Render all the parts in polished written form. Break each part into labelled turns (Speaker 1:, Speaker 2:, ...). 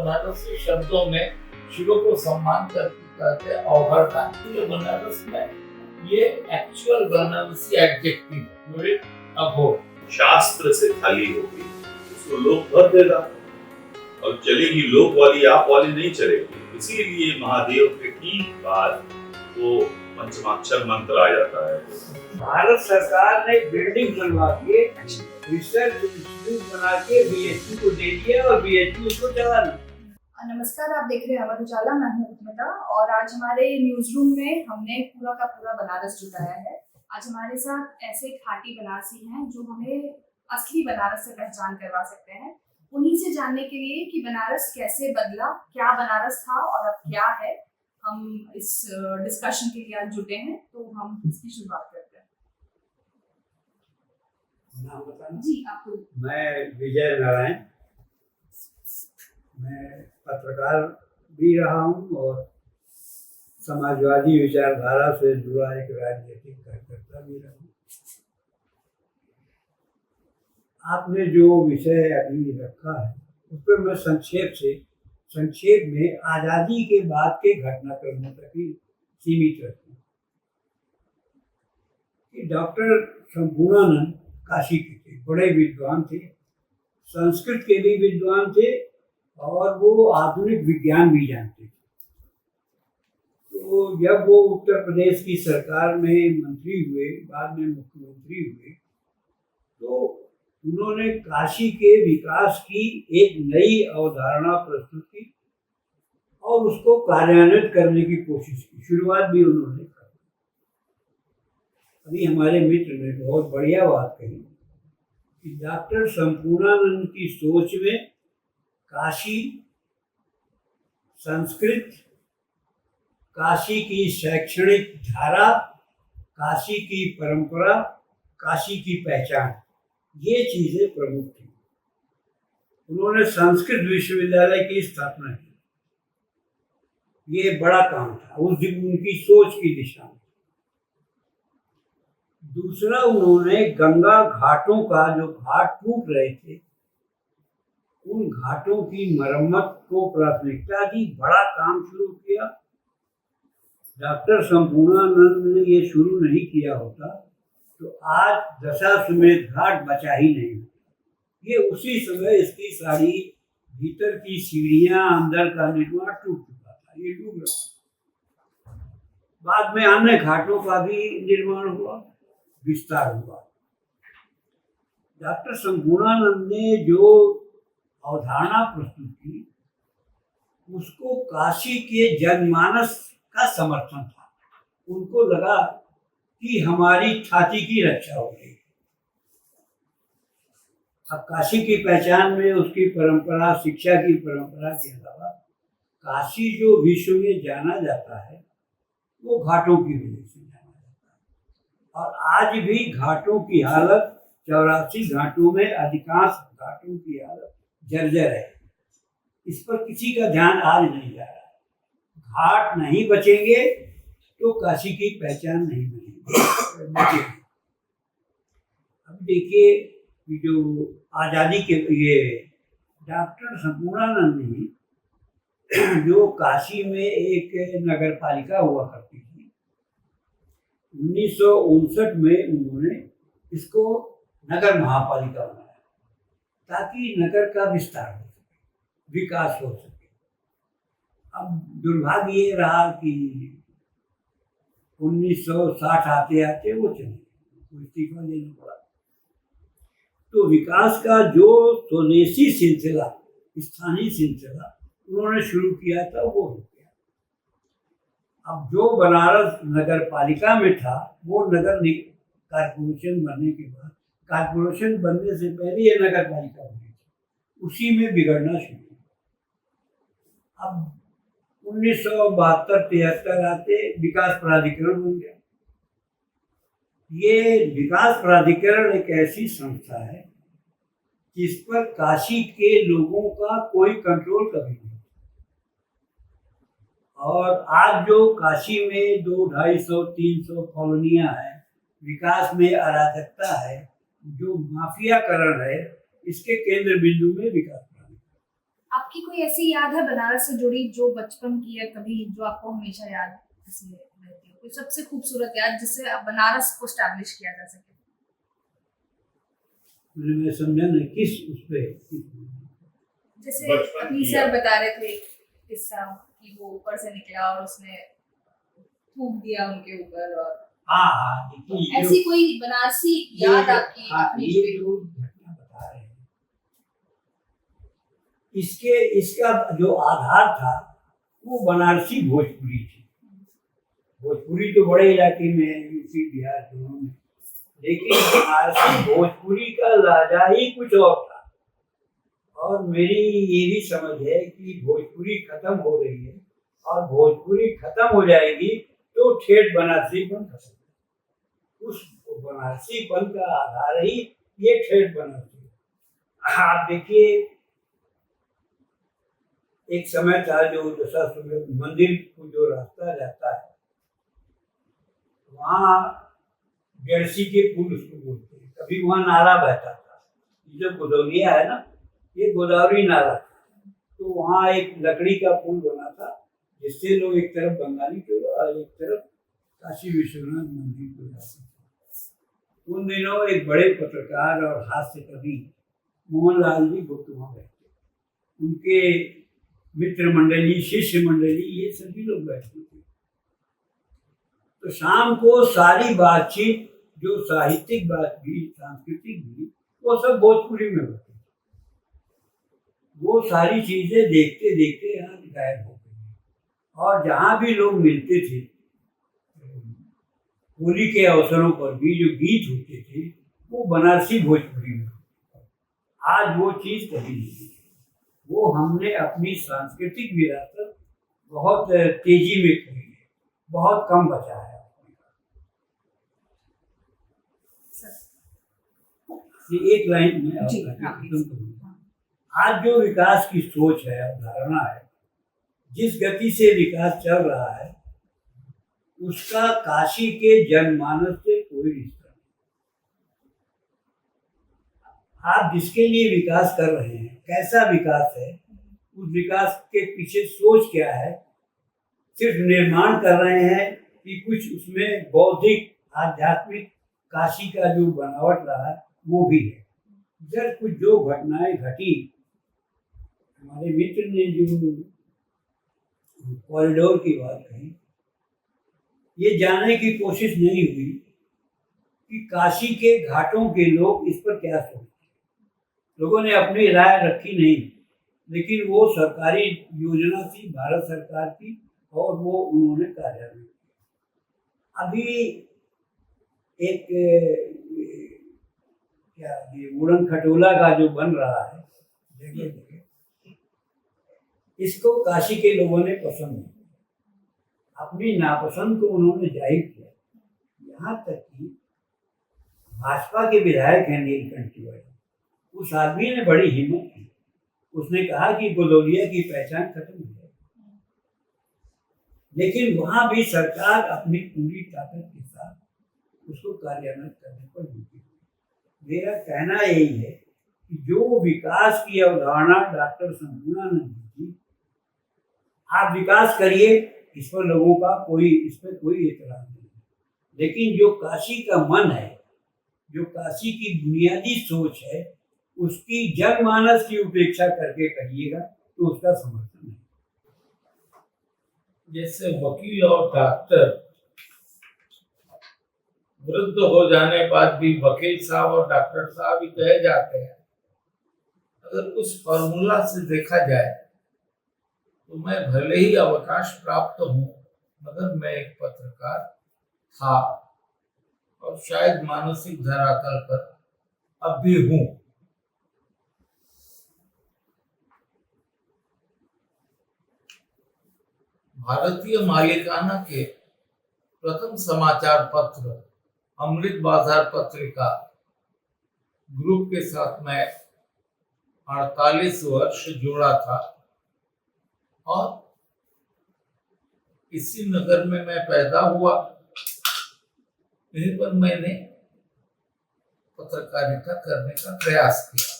Speaker 1: बनारसी शब्दों में शिव को सम्मान करके कहते हैं अवहरता। ये बनारस में ये एक्चुअल बनारसी एडजेक्टिव है, अघोर।
Speaker 2: शास्त्र से खाली होगी उसको लोक भर देगा और चलेगी लोक वाली, आप वाली नहीं चलेगी। इसीलिए महादेव के ठीक बाद वो पंचमाक्षर मंत्र आ जाता है।
Speaker 3: भारत सरकार ने बिल्डिंग बनवा के रिसर्च इंस्टीट्यूट बना के बीएचयू को दे दिया और बीएचयू उसको चलाना।
Speaker 4: नमस्कार, आप देख रहे हैं अमर उजाला। मैं हूं उत्मिता और आज हमारे न्यूज रूम में हमने पूरा का पूरा बनारस जुटाया है। आज हमारे साथ ऐसे खाटी बनारसी हैं जो हमें असली बनारस से पहचान करवा सकते हैं। उन्हीं से जानने के लिए कि बनारस कैसे बदला, क्या बनारस था और अब क्या है, हम इस डिस्कशन के लिए आज जुटे हैं। तो हम इसकी शुरुआत करते हैं।
Speaker 3: नाम बताना
Speaker 4: जी, आपको।
Speaker 3: मैं विजय नारायण, मैं पत्रकार भी रहा हूँ और समाजवादी विचारधारा से जुड़ा एक राजनीतिक कार्यकर्ता भी रहा हूँ। आपने जो विषय अभी रखा है उस पर मैं संक्षेप में आज़ादी के बाद के घटनाक्रमों तक ही सीमित रखूँ। कि डॉक्टर संपूर्णानंद काशी के थे, बड़े विद्वान थे, संस्कृत के भी विद्वान थे और वो आधुनिक विज्ञान भी जानते थे। तो जब वो उत्तर प्रदेश की सरकार में मंत्री हुए, बाद में मुख्यमंत्री हुए, तो उन्होंने काशी के विकास की एक नई अवधारणा प्रस्तुत की और उसको कार्यान्वित करने की कोशिश की। शुरुआत भी उन्होंने की। अभी हमारे मित्र ने बहुत बढ़िया बात कही कि डॉक्टर संपूर्णानंद की सोच में काशी, संस्कृत, काशी की शैक्षणिक धारा, काशी की परंपरा, काशी की पहचान, ये चीजें प्रमुख थी। उन्होंने संस्कृत विश्वविद्यालय की स्थापना की। ये बड़ा काम था उस दिन उनकी सोच की दिशा में। दूसरा, उन्होंने गंगा घाटों का, जो घाट टूट रहे थे, उन घाटों की मरम्मत को प्राथमिकता दी, बड़ा काम शुरू किया। डॉक्टर संपूर्णानंद ने ये शुरू नहीं किया होता तो आज दशाश्वमेध घाट बचा ही नहीं। ये उसी समय इसकी सारी भीतर की सीढ़ियां, अंदर का निर्माण टूट चुका था, ये डूब रहा। बाद में अन्य घाटों का भी निर्माण हुआ, विस्तार हुआ। डॉक्टर संपूर्णानंद ने जो अवधारणा प्रस्तुत की उसको काशी के जनमानस का समर्थन था। उनको लगा कि हमारी छाती की रक्षा हो गई। अब काशी की पहचान में उसकी परंपरा, शिक्षा की परंपरा के अलावा काशी जो विश्व में जाना जाता है वो घाटों की वजह से जाना जाता है। और आज भी घाटों की हालत, 84 घाटों में अधिकांश घाटों की हालत जर्जर है। इस पर किसी का ध्यान आज नहीं जा रहा। घाट नहीं बचेंगे तो काशी की पहचान नहीं बचेगी। अब देखिए, जो आज़ादी के ये डॉक्टर संपूर्णानंद ने जो काशी में एक नगर पालिका हुआ करती थी, 1959 में उन्होंने इसको नगर महापालिका बनाया ताकि नगर का विस्तार हो सके, विकास हो सके। अब दुर्भाग्य ये रहा कि 1960 आते आते वो चले, इस्तीफा देना पड़ा। तो विकास का जो स्वदेशी सिलसिला, स्थानीय सिलसिला उन्होंने शुरू किया था वो रुक गया। अब जो बनारस नगर पालिका में था वो नगर कारपोरेशन बनने के बाद, कारपोरेशन बनने से पहले ये नगर पालिका बनी थी, उसी में बिगड़ना शुरू हुआ। अब 1972-73 आते विकास प्राधिकरण बन गया। ये विकास प्राधिकरण एक ऐसी संस्था है जिस पर काशी के लोगों का कोई कंट्रोल कभी नहीं। और आज जो काशी में 200-250-300 कॉलोनियां हैं, विकास में अराजकता है, जो माफियाकरण है, इसके केंद्र बिंदु में विकास।
Speaker 4: आपकी कोई ऐसी याद है बनारस से जुड़ी जो बचपन की है कभी, जो आपको हमेशा याद ऐसी रहती है, कोई सबसे खूबसूरत याद जिससे आप बनारस को स्टैब्लिश किया जा सके?
Speaker 3: मैं समझा नहीं किस उस पे
Speaker 4: जैसे
Speaker 2: बचपन
Speaker 4: अभी
Speaker 2: की
Speaker 4: सर
Speaker 2: याद।
Speaker 4: बता रहे थे किस्सा कि वो ऊपर से निकला और उसने थूक दिया उनके ऊपर, और
Speaker 3: हाँ हाँ देखिए ये
Speaker 4: ऐसी कोई बनारसी याद आपकी
Speaker 3: हाँ
Speaker 4: अपनी
Speaker 3: ये
Speaker 4: जुड़ी?
Speaker 3: जो घटना बता रहे हैं इसका जो आधार था वो बनारसी भोजपुरी थी। भोजपुरी तो बड़े इलाके में है, यूपी बिहार दोनों में, लेकिन बनारसी भोजपुरी का लहजा ही कुछ और था। और मेरी ये भी समझ है कि भोजपुरी खत्म हो रही है और भोजपुरी खत्म हो जाएगी तो ठेठ बनारसीपन खत्म। उस बनारसीपन का आधार ही ये ठेठ बनारसी। आप देखिए एक समय था जो दशाश्वमेध मंदिर को जो रास्ता जाता है वहाँ गैरसी के पुल उसको बोलते हैं। कभी वहाँ नाला बहता था, ये जो गोदौलिया है ना, ये गोदावरी नाला था। तो वहाँ एक लकड़ी का पुल बना था जिससे लोग एक तरफ बंगाली को और एक तरफ काशी विश्वनाथ मंदिर को जाते थे। उन दिनों एक बड़े पत्रकार और हास्य कवि मोहनलाल जी गुप्त वहाँ बैठे, उनके मित्र मंडली, शिष्य मंडली, ये सभी लोग बैठते थे। तो शाम को सारी बातचीत जो साहित्यिक बात भी, सांस्कृतिक भी, वो सब भोजपुरी में होती। वो सारी चीजें देखते देखते आज गायब हो गई। और जहाँ भी लोग मिलते थे होली के अवसरों पर भी जो गीत होते थे वो बनारसी भोजपुरी में। आज वो चीज कभी नहीं है। वो हमने अपनी सांस्कृतिक विरासत बहुत तेजी में खो है, बहुत कम बचा है। ये एक लाइन में
Speaker 4: जी,
Speaker 3: खत्म
Speaker 4: हाँ,
Speaker 3: करूंगा। आज जो विकास की सोच है, अवधारणा है, जिस गति से विकास चल रहा है उसका काशी के जनमानस से कोई रिश्ता नहीं। आप जिसके लिए विकास कर रहे हैं, कैसा विकास है, उस विकास के पीछे सोच क्या है, सिर्फ निर्माण कर रहे हैं कि कुछ उसमें बौद्धिक आध्यात्मिक काशी का जो बनावट रहा है वो भी है। जब कुछ जो घटनाएं घटी, हमारे मित्र ने जो कॉरिडोर की बात कही, ये जानने की कोशिश नहीं हुई कि काशी के घाटों के लोग इस पर क्या सोचते हैं। लोगों ने अपनी राय रखी नहीं, लेकिन वो सरकारी योजना थी, भारत सरकार की, और वो उन्होंने कार्यान्वित किया। अभी एक क्या ये उड़न खटोला का जो बन रहा है जगह जगह, इसको काशी के लोगों ने पसंद नहीं किया। अपनी नापसंद को उन्होंने जाहिर किया। यहाँ तक कि भाजपा के विधायक हैं नीलकंठ तिवारी, उस आदमी ने बड़ी हिम्मत की, उसने कहा कि गोदौलिया की पहचान खत्म हो जाए, लेकिन वहां भी सरकार अपनी पूरी ताकत के साथ उसको कार्यान्वित करने पर जुटी। मेरा कहना यही है कि जो विकास की अवधारणा डॉक्टर संपूर्णानंद जी की, आप विकास करिए, इस पर लोगों का इस पर कोई एतराज नहीं, लेकिन जो काशी का मन है, जो काशी की बुनियादी सोच है, उसकी जनमानस की उपेक्षा करके करिएगा तो उसका समर्थन है।
Speaker 1: जैसे वकील और डॉक्टर वृद्ध हो जाने बाद भी वकील साहब और डॉक्टर साहब ही कहे जाते हैं, अगर उस फॉर्मूला से देखा जाए तो मैं भले ही अवकाश प्राप्त हूँ, मगर मैं एक पत्रकार था और शायद मानसिक धरातल पर अब भी हूँ। भारतीय मालिकाना के प्रथम समाचार पत्र अमृत बाजार पत्रिका ग्रुप के साथ मैं 48 वर्ष जुड़ा था और इसी नगर में मैं पैदा हुआ। यहीं पर मैंने पत्रकारिता करने का प्रयास किया।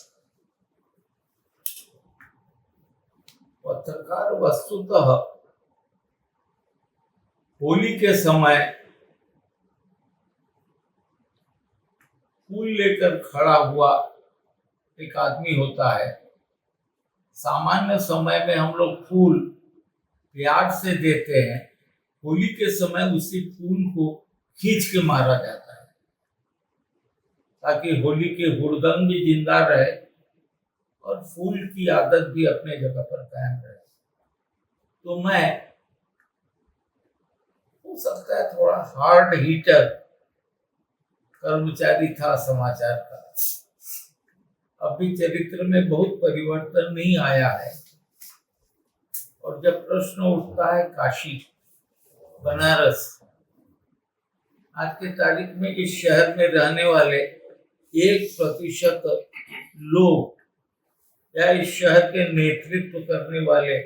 Speaker 1: पत्रकार वस्तुतः होली के समय फूल लेकर खड़ा हुआ एक आदमी होता है। सामान्य समय में हम लोग फूल प्यार से देते हैं, होली के समय उसी फूल को खींच के मारा जाता है ताकि होली के हुड़दंग भी जिंदा रहे और फूल की आदत भी अपने जगह पर कायम रहे। तो मैं, हो सकता है थोड़ा हार्ड हीटर कर्मचारी था समाचार का, अभी चरित्र में बहुत परिवर्तन नहीं आया है। और जब प्रश्न उठता है काशी, बनारस, आज के तारीख में इस शहर में रहने वाले 1% लोग या इस शहर के नेतृत्व करने वाले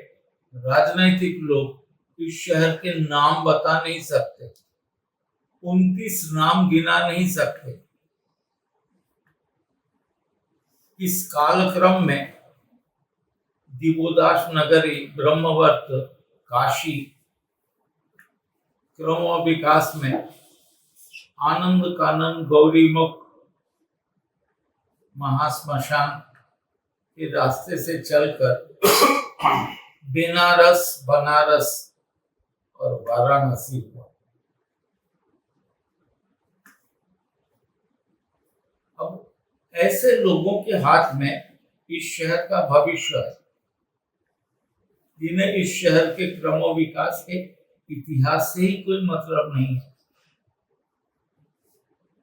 Speaker 1: राजनीतिक लोग इस शहर के नाम बता नहीं सकते, 29 नाम गिना नहीं सकते। इस कालक्रम में दिवोदास नगरी, ब्रह्मवर्त, काशी, क्रम विकास में आनंद कानन, गौरीमुख, महाश्मशान के रास्ते से चलकर बेनारस, बनारस और वाराणसी हुआ। अब ऐसे लोगों के हाथ में इस शहर का भविष्य है, जिन्हें इस शहर के क्रम विकास के इतिहास से ही कोई मतलब नहीं है।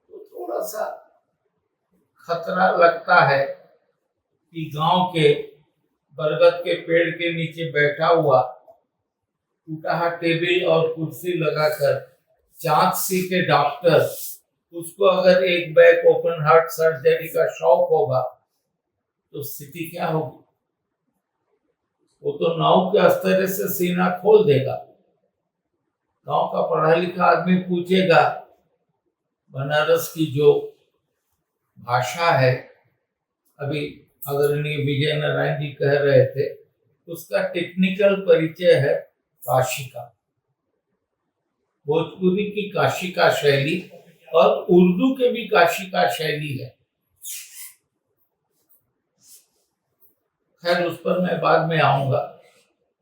Speaker 1: तो थोड़ा सा खतरा लगता है कि गांव के बरगद के पेड़ के नीचे बैठा हुआ, टूटा टेबल और कुर्सी लगाकर चांदसी के डॉक्टर, उसको अगर एक बैक ओपन हार्ट सर्जरी का शौक होगा तो स्थिति क्या होगी? वो तो नाव के अस्तर से सीना खोल देगा। गांव का पढ़ा लिखा आदमी पूछेगा, बनारस की जो भाषा है, अभी आदरणीय विजय नारायण जी कह रहे थे, उसका टेक्निकल परिचय है काशी का, भोजपुरी की काशी का शैली और उर्दू के भी काशी का शैली है। खैर, उस पर मैं बाद में आऊंगा।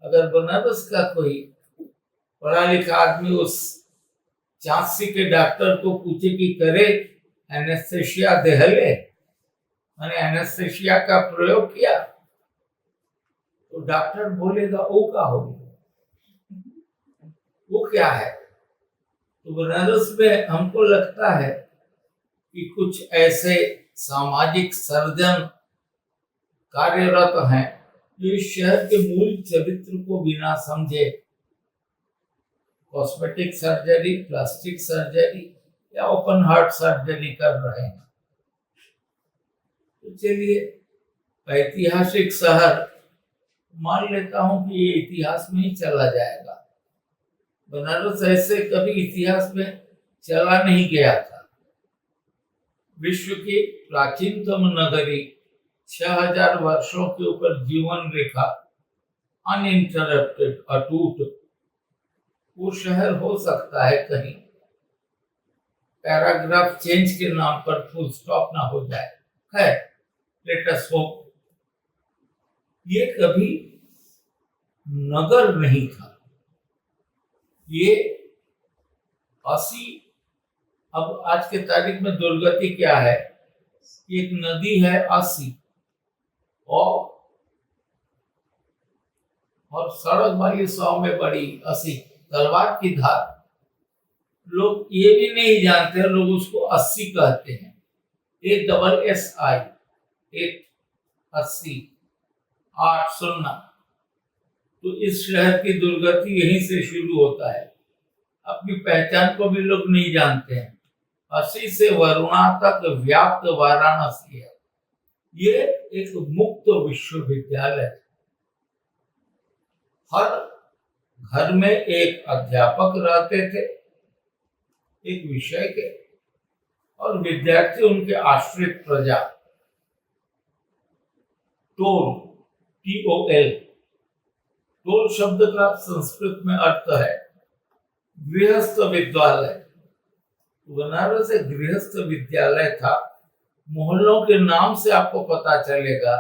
Speaker 1: अगर बनारस का कोई पढ़ा लिखा आदमी उस चांदसी के डॉक्टर को पूछे कि करे एनेस्थेसिया देहले, मैंने एनेस्थेसिया का प्रयोग किया, तो डॉक्टर बोलेगा वो क्या होगा, वो क्या है? तो बनारस में हमको लगता है कि कुछ ऐसे सामाजिक सर्जन कार्यरत हैं जो इस शहर के मूल चरित्र को बिना समझे कॉस्मेटिक सर्जरी, प्लास्टिक सर्जरी या ओपन हार्ट सर्जरी कर रहे हैं। तो चलिए, ऐतिहासिक शहर मान लेता हूं कि ये इतिहास में ही चला जाएगा। बनारस ऐसे कभी इतिहास में चला नहीं गया था। विश्व की प्राचीनतम नगरी, 6000 वर्षों के ऊपर जीवन रेखा, अनइंटरप्टेड, अटूट, वो शहर हो सकता है कहीं पैराग्राफ चेंज के नाम पर फुल स्टॉप ना हो जाए। खैर, लेट अस होप। ये कभी नगर नहीं था, ये 80, अब आज के तारीख में दुर्गति क्या है, एक नदी है 80 और सड़क वाली 100 में बड़ी 80, तलवार की धार। लोग ये भी नहीं जानते, लोग उसको 80 कहते हैं, ASSI, 80, 8 तो इस शहर की दुर्गति यहीं से शुरू होता है। अपनी पहचान को भी लोग नहीं जानते हैं। 80 से वरुणा तक व्याप्त वाराणसी है। ये एक मुक्त विश्वविद्यालय है। हर घर में एक अध्यापक रहते थे, एक विषय के, और विद्यार्थी उनके आश्रित प्रजा। टोल, TOL, टोल शब्द का संस्कृत में अर्थ है गृहस्थ विद्यालय। बनारस एक गृहस्थ विद्यालय था। मोहल्लों के नाम से आपको पता चलेगा,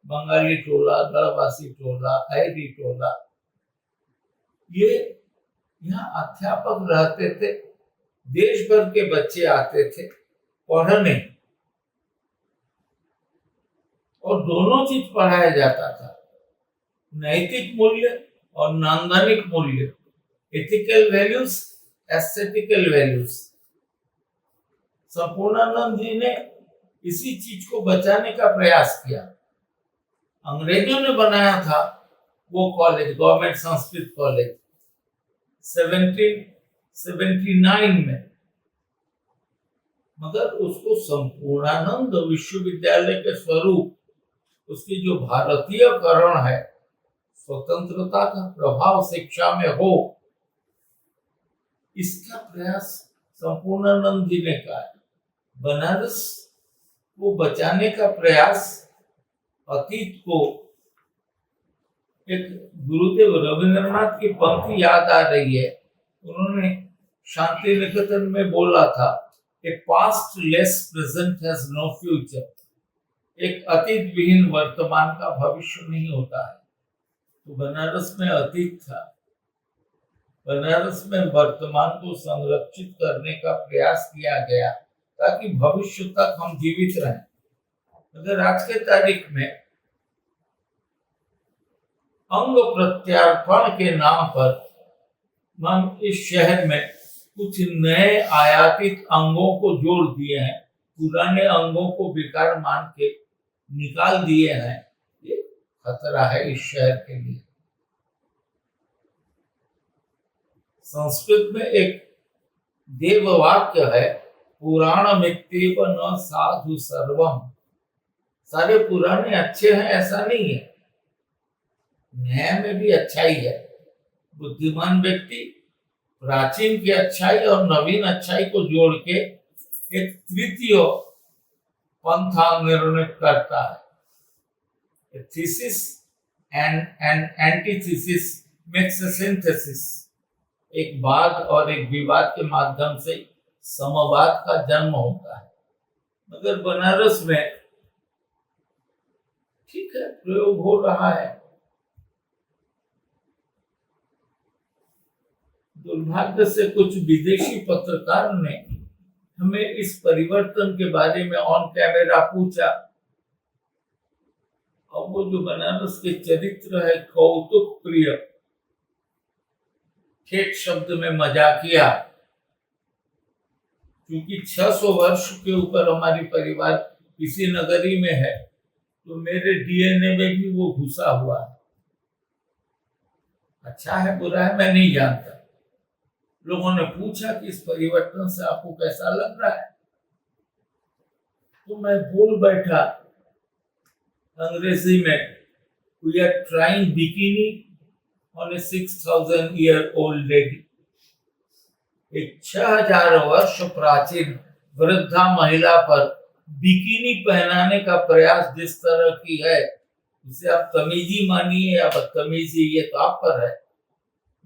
Speaker 1: बंगाली टोला, गढ़वासी टोला, अहरी टोला। ये यहाँ अध्यापक रहते थे, देश भर के बच्चे आते थे पढ़ने, और दोनों चीज पढ़ाया जाता था, नैतिक मूल्य और नांदनिक मूल्य, ethical values, aesthetical values. Sampurnanand ji ने इसी चीज को बचाने का प्रयास किया। अंग्रेजों ने बनाया था वो कॉलेज, गवर्नमेंट संस्कृत कॉलेज 1779 में, मगर उसको संपूर्णानंद विश्वविद्यालय के स्वरूप, उसकी जो भारतीयकरण है, स्वतंत्रता का प्रभाव शिक्षा में हो, इसका प्रयास संपूर्णानंद जी ने किया। बनारस को बचाने का प्रयास, अतीत को, एक गुरुदेव रविंद्रनाथ की पंक्ति याद आ रही है। उन्होंने शांति निकेतन में बोला था, a past less present has no future. एक अतीत विहीन वर्तमान का भविष्य नहीं होता है। तो बनारस में अतीत था, बनारस में वर्तमान को संरक्षित करने का प्रयास किया गया ताकि भविष्य तक हम जीवित रहें। अगर आज के तारीख में अंग प्रत्यार्पण के नाम पर हम इस शहर में कुछ नए आयातित अंगों को जोड़ दिए हैं, पुराने अंगों को बेकार मान के निकाल दिए हैं, ये खतरा है इस शहर के लिए। संस्कृत में एक देव वाक्य है, पुराण मित्येव न साधु सर्वम। सारे पुराने अच्छे हैं ऐसा नहीं है, नया में भी अच्छाई है। बुद्धिमान व्यक्ति प्राचीन की अच्छाई और नवीन अच्छाई को जोड़ के एक तृतीय पंथा निर्णय करता है। Thesis and antithesis makes a synthesis. एक वाद और एक विवाद के माध्यम से समवाद का जन्म होता है। मगर बनारस में ठीक है, प्रयोग हो रहा है। दुर्भाग्य से कुछ विदेशी पत्रकार ने हमें इस परिवर्तन के बारे में ऑन कैमरा पूछा, और वो जो बनारस के चरित्र है कौतुक प्रिय, ठेठ शब्द में मजाकिया, क्योंकि 600 वर्ष के ऊपर हमारी परिवार इसी नगरी में है, तो मेरे डीएनए में भी वो घुसा हुआ है। अच्छा है बुरा है मैं नहीं जानता। लोगों ने पूछा कि इस परिवर्तन से आपको कैसा लग रहा है, तो मैं बोल बैठा अंग्रेजी में, we are trying bikini on a 6000-year-old lady. एक 6000 वर्ष प्राचीन वृद्धा महिला पर बिकिनी पहनाने का प्रयास जिस तरह की है, उसे आप तमीजी मानिए या बदतमीजी, ये तो आप पर है।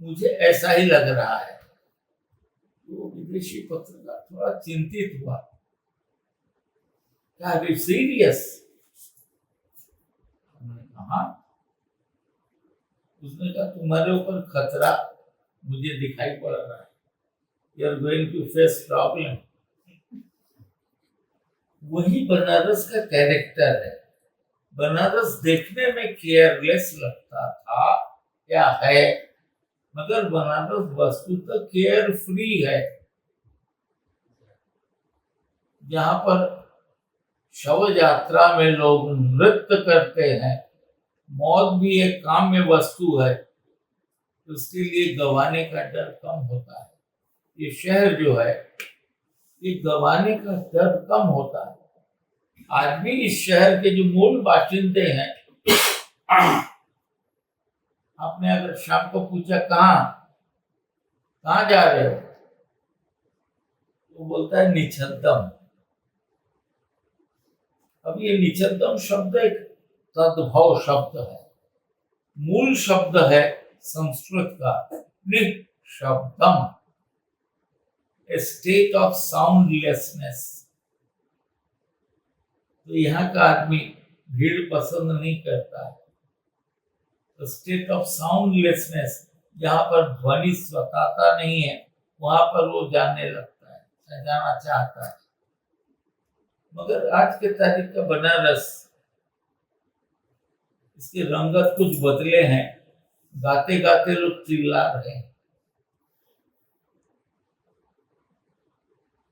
Speaker 1: मुझे ऐसा ही लग रहा है। वो विदेशी पत्रकार थोड़ा चिंतित हुआ, क्या वी सीरियस? हमने कहा, उसने कहा तुम्हारे ऊपर खतरा मुझे दिखाई पड़ रहा है, you are going to face problem. वही बनारस का कैरेक्टर है। बनारस देखने में केयरलेस लगता था या है, मगर बनारस वस्तुतः केयर फ्री है। जहां पर शव यात्रा में लोग नृत्य करते हैं, मौत भी एक काम में वस्तु है, उसके लिए गंवाने का डर कम होता है। ये शहर जो है, ये गंवाने का डर कम होता है। आज भी इस शहर के जो मूल बाशिंदे हैं, आपने अगर शाम को पूछा कहाँ जा रहे हो, तो बोलता है निछद्दम। अब ये निछद्दम शब्द एक तद्भव शब्द है, मूल शब्द है संस्कृत का निःशब्दम, ए स्टेट ऑफ साउंडलेसनेस। तो यहाँ का आदमी भीड़ पसंद नहीं करता है। तो स्टेट ऑफ साउंडलेसनेस, जहाँ पर ध्वनि स्वतःता नहीं है, वहां पर वो जाने लगता है, जाना चाहता है। मगर आज के तारीख का बनारस, इसके रंगत कुछ बदले हैं। गाते गाते लोग चिल्ला रहे हैं,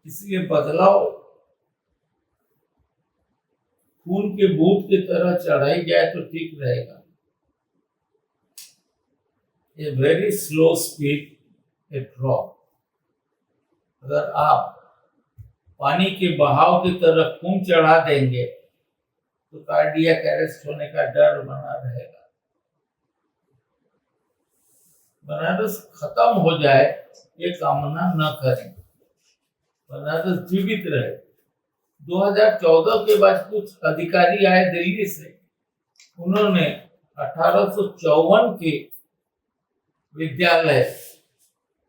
Speaker 1: इसलिए बदलाव खून के बूंद की तरह चढ़ाई जाए तो ठीक रहेगा। A very slow speed, A drop. अगर आप पानी के बहाव की तरह खून चढ़ा देंगे तो कार्डियक अरेस्ट होने का डर बना रहेगा। बनारस खत्म हो जाए ये कामना न करें, बनारस जीवित रहे। 2014 के बाद कुछ अधिकारी आए दिल्ली से, उन्होंने 1854 के विद्यालय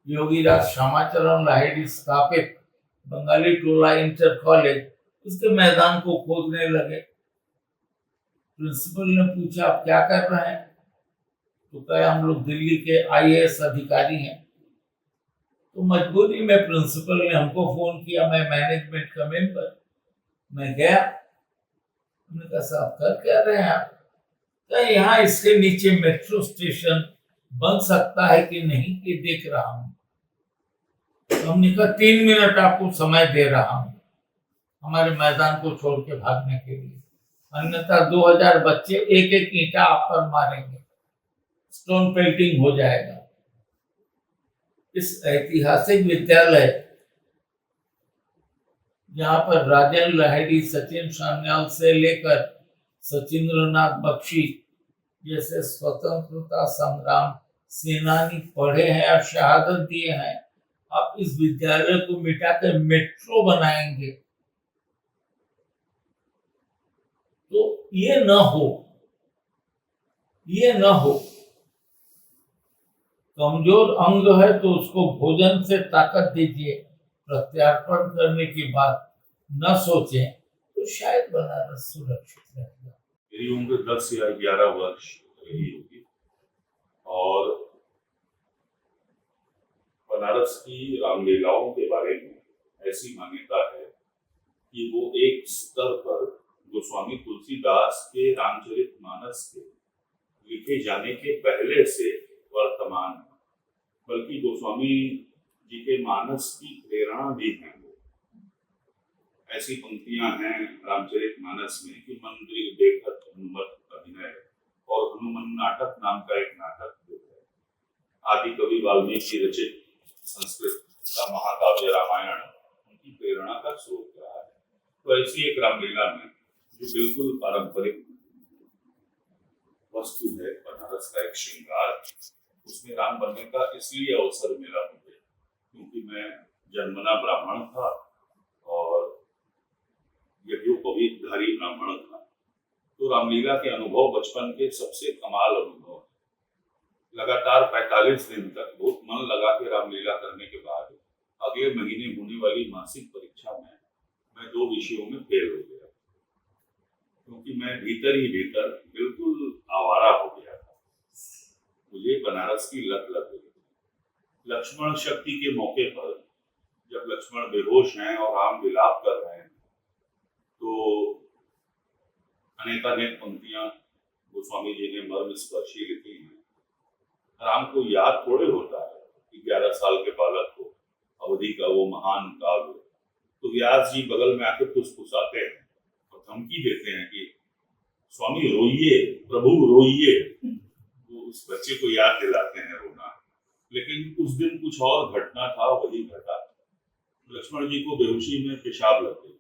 Speaker 1: योगीराज श्यामाचरण लाहिड़ी स्थापित बंगाली टोला इंटर कॉलेज, उसके मैदान को खोदने लगे। प्रिंसिपल ने पूछा आप क्या कर रहे हैं? तो कहा हम लोग दिल्ली के IAS अधिकारी हैं। तो मजबूरी में प्रिंसिपल ने हमको फोन किया, मैं मैनेजमेंट का मेंबर, मैं गया। उन्होंने कहा साहब कर क्या रहे हैं आप? तो यहाँ इसके नीचे मेट्रो स्टेशन बन सकता है कि नहीं ये देख रहा हूँ। तो हमने कहा 3 मिनट आपको समय दे रहा हूँ हमारे मैदान को छोड़ के भागने के लिए, अन्यथा 2000 बच्चे एक एक ईंटा आप पर मारेंगे, स्टोन पेल्टिंग हो जाएगा। इस ऐतिहासिक विद्यालय जहाँ पर राजेंद्र लाहिड़ी, सचिन सान्याल से लेकर सचिंद्रनाथ बख्शी जैसे स्वतंत्रता संग्राम सेनानी पढ़े हैं और शहादत दिए हैं, आप इस विद्यालय को मिटाकर मेट्रो बनाएंगे तो ये न हो, ये न हो। कमजोर अंग है तो उसको भोजन से ताकत दीजिए, प्रत्यार्पण करने की बात न सोचें तो शायद बनारस सुरक्षित रहेगा।
Speaker 2: मेरी उम्र 10 या 11 वर्ष रही होगी और बनारस की रामलीलाओं के बारे में ऐसी मान्यता है कि वो एक स्तर पर गोस्वामी तुलसीदास के रामचरितमानस के लिखे जाने के पहले से वर्तमान, बल्कि गोस्वामी जी के मानस की प्रेरणा भी है। ऐसी पंक्तियां हैं रामचरितमानस में कि मंदिर देखत हनुमत अभिनय, और हनुमान नाटक नाम का एक नाटक जो है आदि कवि वाल्मीकि रचित संस्कृत का महाकाव्य रामायण उनकी प्रेरणा का स्रोत रहा है। तो ऐसी एक रामलीला में जो बिल्कुल पारंपरिक वस्तु है, बनारस का एक श्रृंगार, उसमें राम बनने का इसलिए अवसर मिला मुझे क्योंकि मैं जन्मना ब्राह्मण था और यज्ञोपवीतधारी ब्राह्मण था। तो रामलीला के अनुभव बचपन के सबसे कमाल अनुभव। लगातार 45 दिन तक बहुत मन लगा के रामलीला करने के बाद अगले महीने होने वाली मासिक परीक्षा में मैं 2 विषयों में फेल हो गया क्योंकि मैं भीतर ही भीतर बिल्कुल आवारा हो गया था। मुझे बनारस की लत लग गई। लक्ष्मण शक्ति के मौके पर जब लक्ष्मण बेहोश हैं और राम विलाप कर रहे हैं तो अनेकानेक पंक्तियां गोस्वामी जी ने मर्म स्पर्शी लिखी हैं। राम को याद थोड़े होता है कि 11 साल के बालक को अवधि का वो महान काव्य, तो व्यास जी बगल में आके फुसफुसाते हैं और धमकी देते हैं कि स्वामी रोइए, प्रभु रोइए। वो उस बच्चे को याद दिलाते हैं रोना। लेकिन उस दिन कुछ और घटना था, वही घटा। लक्ष्मण जी को बेहोशी में पेशाब लग गई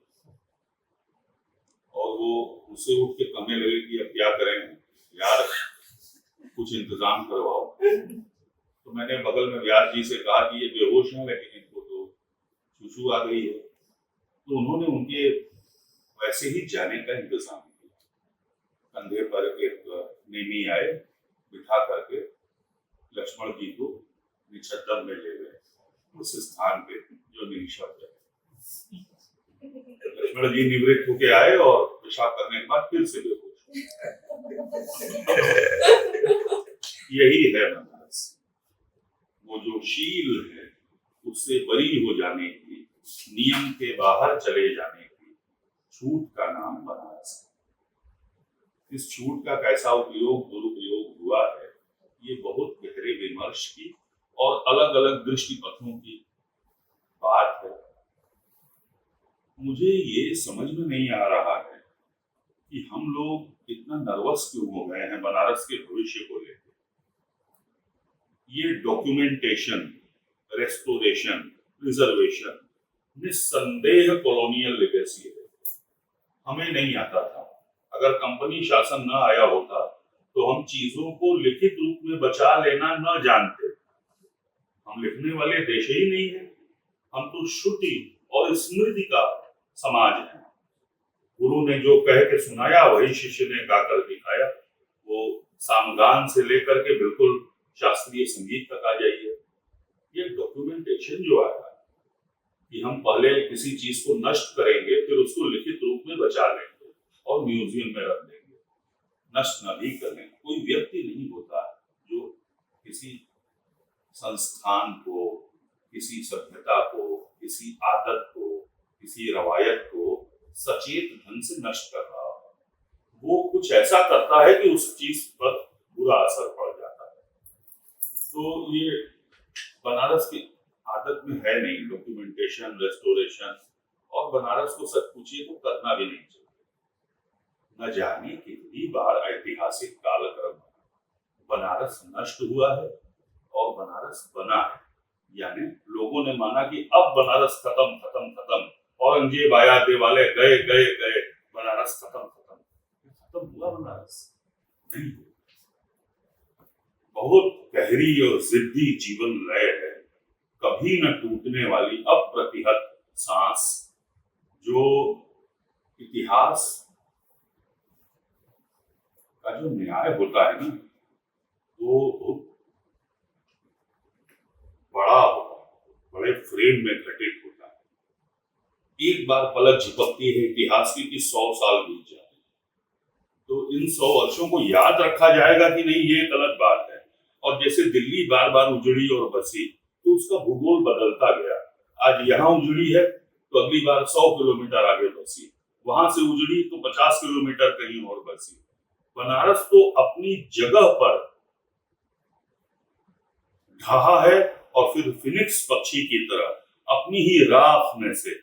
Speaker 2: और वो उससे उठ के कहने लगे कि अब क्या करें यार, कुछ इंतजाम करवाओ। तो मैंने बगल में व्यास जी से कहा कि ये बेहोश हैं लेकिन इनको तो चूचू आ गई है। तो उन्होंने उनके वैसे ही जाने का इंतजाम किया। कंधे पर एक नेमी आए, बिठा करके लक्ष्मण जी को निछद्दर में ले गए उस स्थान पे जो निशब्द है। लक्ष्मण जी निवृत्त होके आए और पेशाब करने के बाद फिर से बेहोश। यही है बनारस। वो जो शील है उससे बरी हो जाने की, नियम के बाहर चले जाने की छूट का नाम बनारस है। इस छूट का कैसा उपयोग दुरुपयोग हुआ है, ये बहुत गहरे विमर्श की और अलग अलग दृष्टिपथों की बात है। मुझे ये समझ में नहीं आ रहा है कि हम लोग इतना नर्वस क्यों हो गए हैं बनारस के भविष्य को लेकर। ये डॉक्यूमेंटेशन, रेस्टोरेशन, प्रिजर्वेशन निस्संदेह कॉलोनियल लेगेसी है। हमें नहीं आता था। अगर कंपनी शासन न आया होता तो हम चीजों को लिखित रूप में बचा लेना न जानते। हम लिखने वाले देश ही नहीं है। हम तो श्रुति और स्मृति का समाज है। गुरु ने जो कह के सुनाया वही शिष्य ने गाकर दिखाया। वो सामगान से लेकर के बिल्कुल शास्त्रीय संगीत तक आ जाइए। ये डॉक्यूमेंटेशन जो आया कि हम पहले किसी चीज को नष्ट करेंगे फिर उसको लिखित रूप में बचा लेंगे और म्यूजियम में रख देंगे, नष्ट न भी कर लेंगे। कोई व्यक्ति नहीं होता जो किसी संस्थान को, किसी सभ्यता को, किसी आदत को, किसी रवायत को सचेत ढंग से नष्ट कर रहा हो। वो कुछ ऐसा करता है कि उस चीज पर बुरा असर पड़ जाता है। तो ये बनारस की आदत में है नहीं डॉक्यूमेंटेशन, रेस्टोरेशन। और बनारस को सच पूछिए तो करना भी नहीं चाहिए। न जाने कितनी बार ऐतिहासिक कालक्रम बनारस नष्ट हुआ है और बनारस बना है। यानी लोगों ने माना कि अब बनारस खत्म खत्म खत्म, औरंगजेब आया, देवालय गए गए गए, बनारस खत्म खत्म। खत्म हुआ बनारस? नहीं। बहुत गहरी और जिद्दी जीवन लय है, कभी न टूटने वाली अप्रतिहत सांस। जो इतिहास का जो न्याय होता है ना, वो बड़ा होता है, बड़े फ्रेम में घटित होता है। एक बार पलक झपकती है इतिहास की कि 100 साल बीत जाए, तो इन 100 वर्षों को याद रखा जाएगा कि नहीं, ये एक अलग बात है। और जैसे दिल्ली बार बार उजड़ी और बसी तो उसका भूगोल बदलता गया। आज यहाँ उजड़ी है तो अगली बार 100 किलोमीटर आगे बसी, वहां से उजड़ी तो 50 किलोमीटर कहीं और बसी। बनारस तो अपनी जगह पर ढहा है और फिर फिनिक्स पक्षी की तरह अपनी ही राख में से,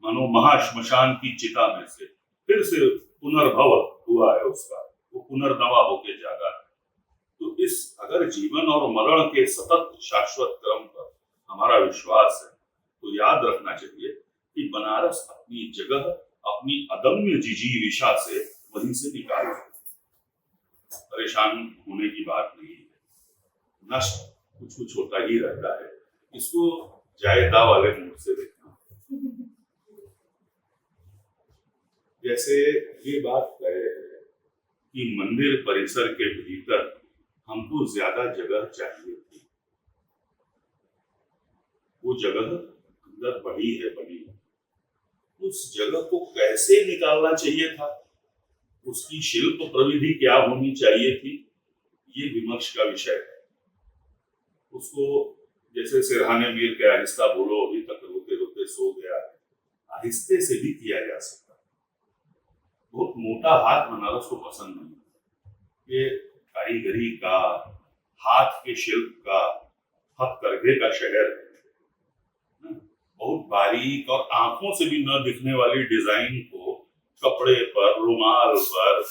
Speaker 2: मानो महाश्मशान की चिता में से फिर से पुनर्भव हुआ है उसका। वो पुनर्नवा होके जागा है। तो इस अगर जीवन और मरण के सतत शाश्वत क्रम पर हमारा विश्वास है तो याद रखना चाहिए कि बनारस अपनी जगह, अपनी अदम्य जिजीविषा से वहीं से निकाल। परेशान होने की बात नहीं है। नष्ट कुछ कुछ होता ही रहता है। इसको जायदा वाले मुंह से देखना। जैसे ये बात कहे कि मंदिर परिसर के भीतर हमको ज्यादा जगह चाहिए थी। वो जगह अंदर बड़ी है, बड़ी। उस जगह को कैसे निकालना चाहिए था, उसकी शिल्प प्रविधि क्या होनी चाहिए थी, ये विमर्श का विषय है। उसको जैसे सिरहाने मीर के आहिस्ता बोलो अभी तक रोते रोते सो गया है, आहिस्ते से भी किया जा सकता है। बहुत मोटा हाथ बनारस को पसंद नहीं। ये कारीगरी का, हाथ के शिल्प का, हथकरघे का शहर है। बहुत बारीक और आंखों से भी न दिखने वाली डिजाइन को कपड़े पर, रुमाल पर,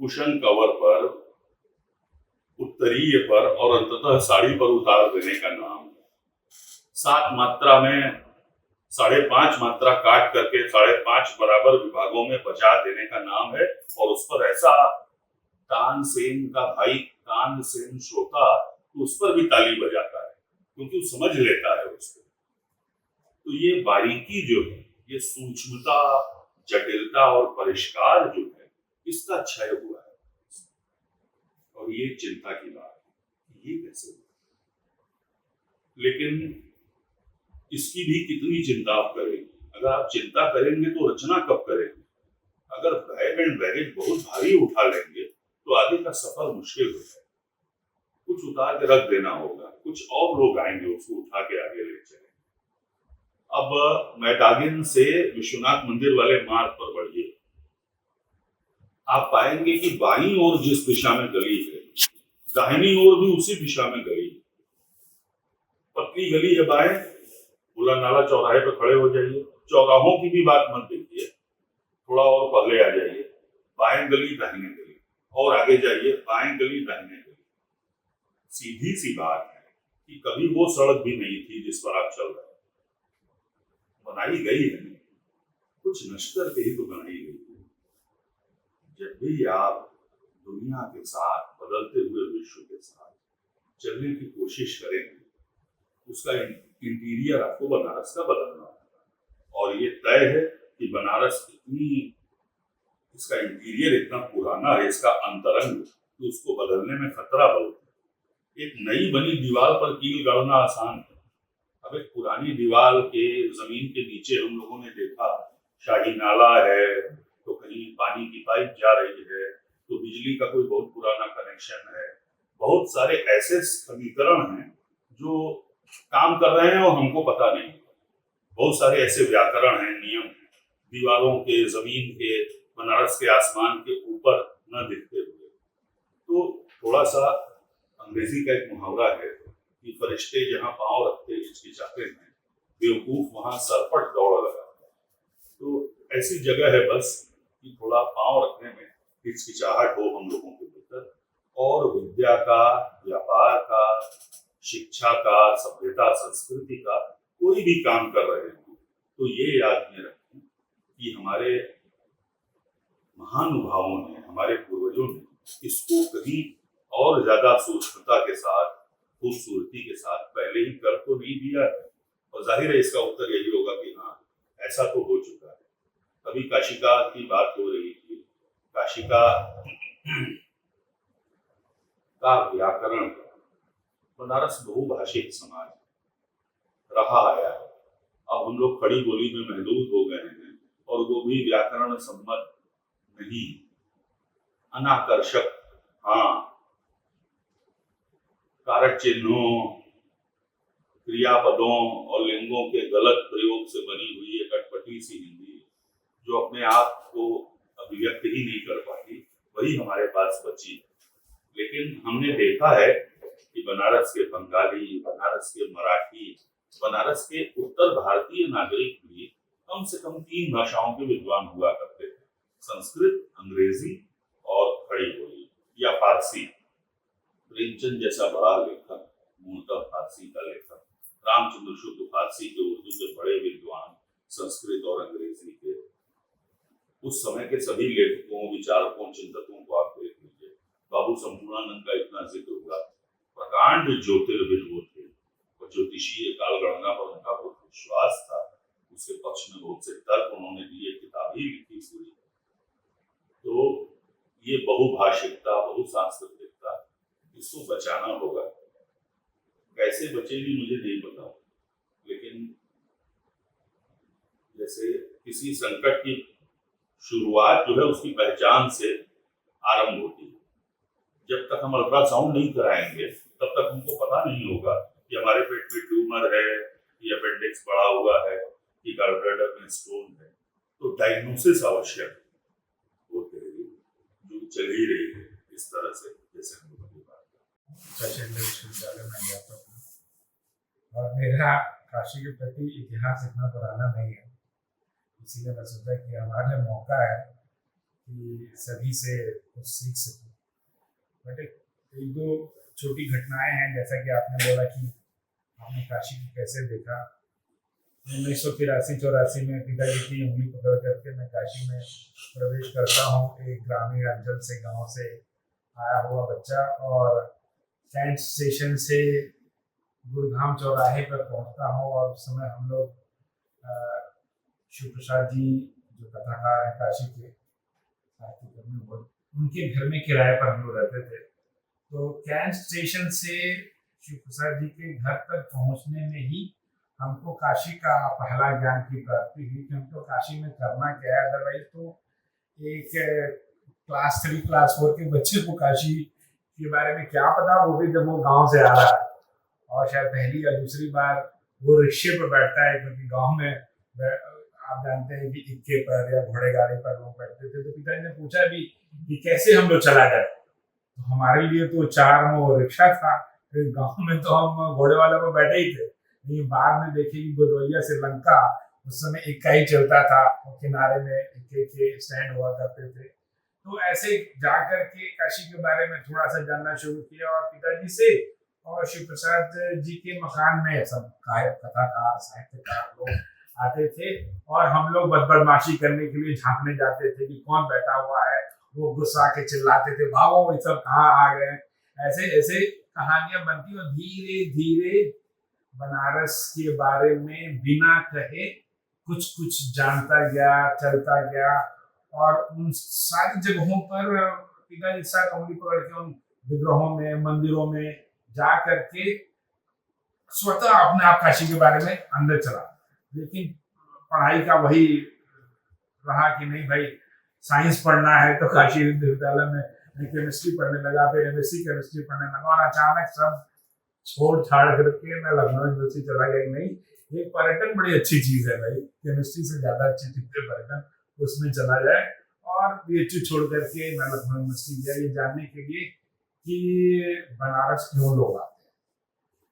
Speaker 2: कुशन कवर पर, उत्तरीय पर और अंततः साड़ी पर उतार देने का नाम है। 7 मात्रा में 5.5 मात्रा काट करके 5.5 बराबर विभागों में बचा देने का नाम है। और उस पर ऐसा तानसेन का भाई तानसेन श्रोता उस पर भी ताली बजाता है क्योंकि वो समझ लेता है उसको। तो ये बारीकी जो है, ये सूक्ष्मता, जटिलता और परिष्कार जो है, इसका क्षय हुआ है। और ये चिंता की बात है। ये कैसे हुआ? लेकिन इसकी भी कितनी चिंता आप करेंगे? अगर आप चिंता करेंगे तो रचना कब करेंगे? अगर बैग एंड बैगेज बहुत भारी उठा लेंगे तो आगे का सफर मुश्किल हो जाएगा। कुछ उतार के रख देना होगा, कुछ और लोग आएंगे उसको उठा के आगे ले चलेंगे। अब मैदागिन से विश्वनाथ मंदिर वाले मार्ग पर बढ़िए, आप पाएंगे कि बाईं ओर जिस दिशा में गली है, दाहिनी ओर भी उसी दिशा में गली है। पतली गली है बाएं, बुला नाला चौराहे पर खड़े हो जाइए, चौराहों की भी बात मत देखिए, थोड़ा और पहले आ जाइए, बाएं गली दाहिने गली, और आगे जाइए, बाएं गली दाहिने गली। सीधी सी बात है कि कभी वो सड़क भी नहीं थी जिस पर आप चल रहे हैं, बनाई गई है, कुछ नश्तर के ही तो बनाई गई है। जब भी आप दुनिया के साथ, बदलते हुए विश्व के साथ चलने की कोशिश करेंगे, उसका इंटीरियर आपको बनारस का बदलना होगा। और ये तय है कि बनारस इसका इंटीरियर इतना पुराना है, इसका अंतरंग, कि उसको बदलने में खतरा बहुत है। एक नई बनी दीवार पर कील गाड़ना आसान है। अब एक पुरानी दीवार के जमीन के नीचे हम लोगों ने देखा शाही नाला है, तो कहीं पानी की पाइप जा रही है, तो बिजली का कोई बहुत पुराना कनेक्शन है। बहुत सारे ऐसे समीकरण हैं जो काम कर रहे हैं और हमको पता नहीं। बहुत सारे ऐसे व्याकरण हैं, नियम हैं, दीवारों के, जमीन के, बनारस के आसमान के ऊपर न दिखते हुए। तो थोड़ा सा अंग्रेजी का एक मुहावरा है कि फरिश्ते जहाँ पांव रखते हिचकिचाते हैं, बेवकूफ वहां सरपट दौड़ लगाते हैं। तो ऐसी जगह है बस कि थोड़ा पांव रखने में हिचकिचाहट हो हम लोगों के भीतर, और विद्या का, व्यापार का, शिक्षा का, सभ्यता संस्कृति का कोई भी काम कर रहे हो तो ये याद में रखें कि हमारे महानुभावों ने, हमारे पूर्वजों ने इसको कहीं और ज्यादा सूक्ष्मता के साथ, खूबसूरती के साथ पहले ही कर तो नहीं दिया है। और जाहिर है इसका उत्तर यही होगा कि हाँ, ऐसा तो हो चुका है। अभी काशिका की बात हो रही थी, काशिका का व्याकरण, बनारस बहुभाषिक समाज रहा है। अब हम लोग खड़ी बोली में महदूद हो गए हैं, और वो भी व्याकरण सम्मत नहीं, अनाकर्षक, हाँ, कारक चिन्हों, क्रियापदों और लिंगों के गलत प्रयोग से बनी हुई एक अटपटी सी हिंदी जो अपने आप को अभिव्यक्त ही नहीं कर पाती, वही हमारे पास बची। लेकिन हमने देखा है कि बनारस के बंगाली, बनारस के मराठी, बनारस के उत्तर भारतीय नागरिक भी कम से कम 3 भाषाओं के विद्वान हुआ करते थे, संस्कृत, अंग्रेजी और खड़ी बोली या फारसी। प्रेमचंद जैसा बड़ा लेखक, मूलतः फारसी का लेखक, रामचंद्र शुक्ल फारसी के, उर्दू के बड़े विद्वान, संस्कृत और अंग्रेजी के। उस समय के सभी लेखकों, विचारकों, चिंतकों को आप देख लीजिए। बाबू संपूर्णानंद का इतना जिक्र हुआ, प्रकांड ज्योतिर्विद वो थे, और ज्योतिषीय कालगणना पर उनका बहुत विश्वास था। उसके पक्ष में बहुत से तर्क उन्होंने दिए, किताब ही लिखी पूरी। तो ये बहुभाषिकता, बहुसांस्कृतिकता, इसको बचाना होगा। कैसे बचेगी मुझे नहीं पता, लेकिन जैसे किसी संकट की शुरुआत जो है उसकी पहचान से आरंभ होती है। जब तक हम अल्ट्रासाउंड नहीं कराएंगे तब तक हमको पता नहीं होगा कि हमारे पेट में ट्यूमर है, कि अपेंडिक्स बढ़ा हुआ है, कि गॉलब्लैडर में स्टोन है। तो डायग्नोसिस आवश्यक होते हैं, जो चल ही रही है इस तरह से, जैसे हम लोग अभी बात
Speaker 5: प्रचंड विश्वविद्यालय में अध्यापक हूँ, और मेरा काशी के प्रति इतिहास इतना पुराना नहीं है, इसीलिए मैं सोचा कि हमारे लिए मौका है कि सभी से कुछ सीख सकूं। बट एक दो छोटी घटनाएं हैं, जैसा कि आपने बोला कि आपने काशी को कैसे देखा। 1983-84 में पिताजी की उंगली पकड़ करके मैं काशी में प्रवेश करता हूँ, एक ग्रामीण अंचल से, गांव से आया हुआ बच्चा, और कैंट स्टेशन से गुड़गांव चौराहे पर पहुंचता हूँ। और उस समय हम लोग शिव प्रसाद जी जो कथाकार हैं काशी के, उनके घर में किराए पर हम लोग रहते थे। तो कैंट स्टेशन से शिव प्रसाद जी के घर तक पहुंचने में ही हमको काशी का पहला ज्ञान की प्राप्ति हुई कि हमको काशी में करना क्या है। अदरवाइज तो एक क्लास 3 क्लास 4 के बच्चे को काशी के बारे में क्या पता, वो भी जब वो गांव से आ रहा है और शायद पहली या दूसरी बार वो रिक्शे पर बैठता है, क्योंकि गांव में आप जानते हैं कि इक्के पर या घोड़े गाड़ी पर लोग बैठते थे। तो पिताजी ने पूछा भी कि कैसे हम लोग चला जाए, तो हमारे लिए तो 4 वो रिक्शा था, फिर गांव में तो हम घोड़े वाले पर बैठे ही थे। लेकिन बाद में देखे कि गोदवैया से लंका उस समय इक्का ही चलता था और किनारे में इक्के के स्टैंड हुआ करते थे। तो ऐसे जा करके काशी के बारे में थोड़ा सा जानना शुरू किया और पिताजी से और शिव प्रसाद जी के मकान में सब कथाकार साहित्यकार लोग आते थे और हम लोग बदमाशी करने के लिए झांकने जाते थे कि कौन बैठा हुआ है। वो गुस्सा के चिल्लाते थे, भागो ये सब कहाँ आ गए। ऐसे ऐसे कहानियां बनती और धीरे धीरे बनारस के बारे में बिना कहे कुछ कुछ जानता गया, चलता गया और उन सारी जगहों पर पिताजी साथ उंगली पकड़ के उन विग्रहों में, मंदिरों में जा करके स्वतः अपने आप काशी के बारे में अंदर चला। लेकिन पढ़ाई का वही रहा कि नहीं भाई साइंस पढ़ना है, तो काशी विश्वविद्यालय में केमिस्ट्री पढ़ने लगा, फिर एमएससी केमिस्ट्री पढ़ने लगा और अचानक सब छोड़ छाड़ करके मैं लखनऊ यूनिवर्सिटी चला गया। नहीं, ये पर्यटन बड़ी अच्छी चीज है भाई, केमिस्ट्री से ज्यादा अच्छी चीज है पर्यटन, उसमें चला जाए। और बीएचयू छोड़ करके मैं लखनऊ यूनिवर्सिटी गया ये जानने के लिए कि बनारस क्यों लोग आते हैं,